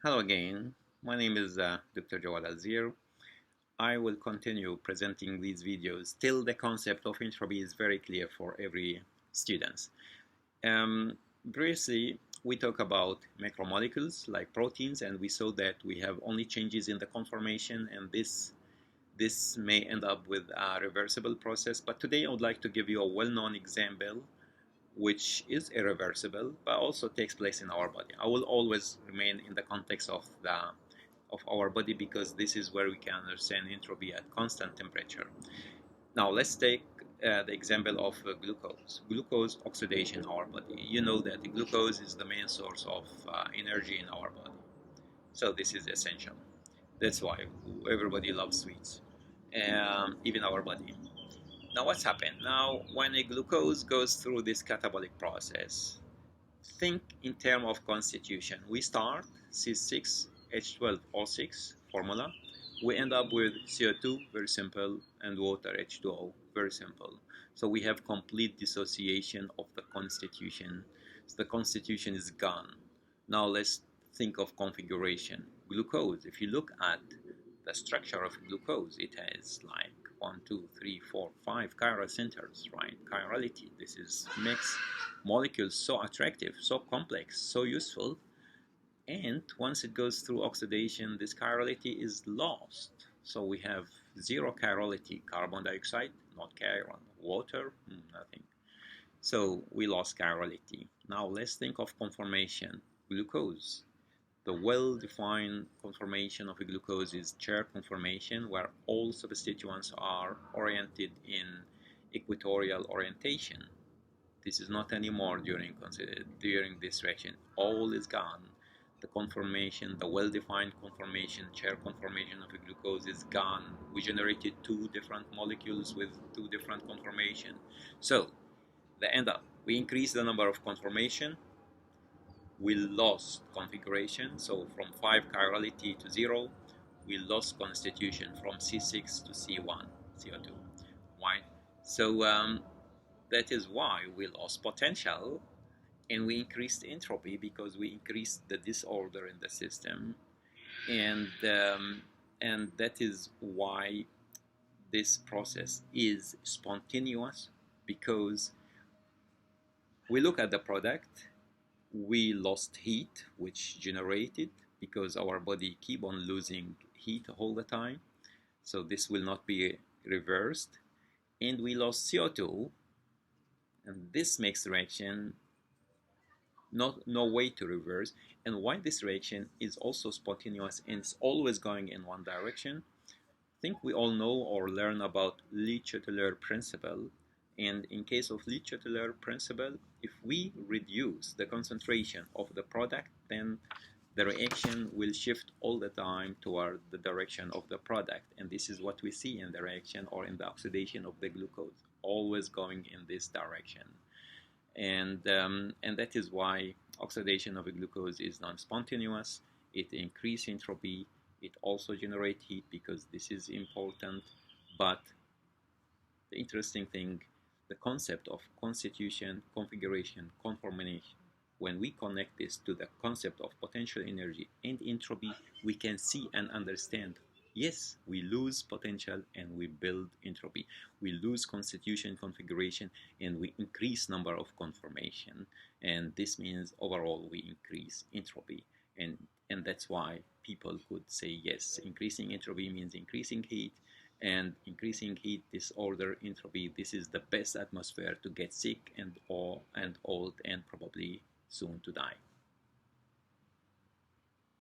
Hello again, my name is Dr. Jawad Alzeer. I will continue presenting these videos till the concept of entropy is very clear for every student. Um, Briefly, we talk about macromolecules like proteins, and we saw that we have only changes in the conformation, and this may end up with a reversible process. But today I would like to give you a well-known example which is irreversible but also takes place in our body. I will always remain in the context of our body because this is where we can understand entropy at constant temperature. Now let's take the example of glucose. Glucose oxidation in our body. You know that glucose is the main source of energy in our body. So this is essential. That's why everybody loves sweets, even our body. Now what's happened? Now when a glucose goes through this catabolic process, think in terms of constitution. We start C6H12O6 formula. We end up with CO2, very simple, and water, H2O, very simple. So we have complete dissociation of the constitution. So the constitution is gone. Now let's think of configuration. Glucose, if you look at the structure of glucose, it has like 1, 2, 3, 4, 5 chiral centers, right? Chirality. This is makes molecules so attractive, so complex, so useful. And once it goes through oxidation, this chirality is lost. So we have zero chirality, carbon dioxide, not chiron, water, nothing. So we lost chirality. Now let's think of conformation. Glucose. The well-defined conformation of a glucose is chair conformation, where all substituents are oriented in equatorial orientation. This is not anymore during this reaction. All is gone. The conformation, the well-defined conformation, chair conformation of a glucose is gone. We generated two different molecules with two different conformation. So the end up, we increase the number of conformation. We lost configuration, so from 5 chirality to 0, we lost constitution from C6 to C1, CO2. Why? So that is why we lost potential and we increased entropy because we increased the disorder in the system, and that is why this process is spontaneous, because we look at the product, we lost heat which generated because our body keep on losing heat all the time, so this will not be reversed, and we lost CO2, and this makes the reaction no way to reverse. And why this reaction is also spontaneous and it's always going in one direction, I think we all know or learn about Le Chatelier principle. And in case of Le Chatelier principle, if we reduce the concentration of the product, then the reaction will shift all the time toward the direction of the product. And this is what we see in the reaction or in the oxidation of the glucose, always going in this direction. And that is why oxidation of a glucose is non-spontaneous. It increases entropy. It also generates heat because this is important. But the interesting thing, the concept of constitution, configuration, conformation, when we connect this to the concept of potential energy and entropy, we can see and understand, yes, we lose potential and we build entropy. We lose constitution, configuration, and we increase number of conformation. And this means overall we increase entropy. And that's why people could say, yes, increasing entropy means increasing heat, and increasing heat, disorder, entropy, this is the best atmosphere to get sick and old and probably soon to die.